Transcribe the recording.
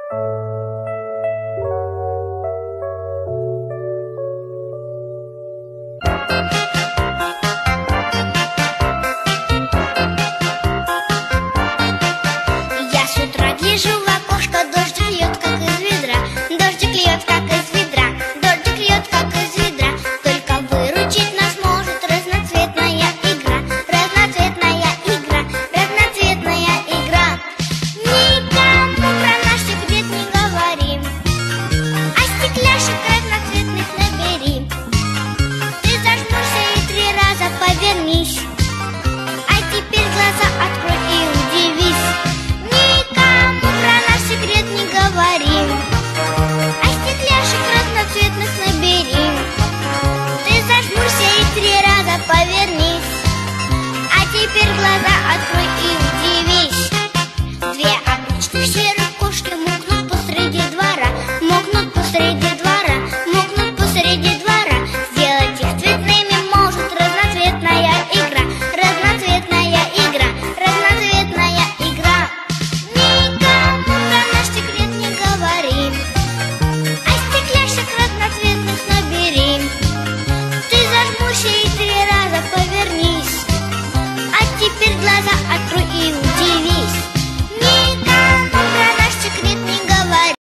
Я с утра гляжу в окошко, дождик льет, как из ведра. Дождик льет, как из ведра. Дождик льет, как из ведра. Только выручить нас может разноцветная игра. Разноцветная игра, разноцветная игра. Никому про наш секрет не говорим, а стекляшек разноцветных набери. Ты зажмурься и 3 раза повернись, а теперь глаза открой и удивись. Никому про наш секрет не говорим, а стекляшек разноцветных набери. Ты зажмурься и 3 раза повернись, а теперь глаза открой и удивись. 2 обычных серых кошки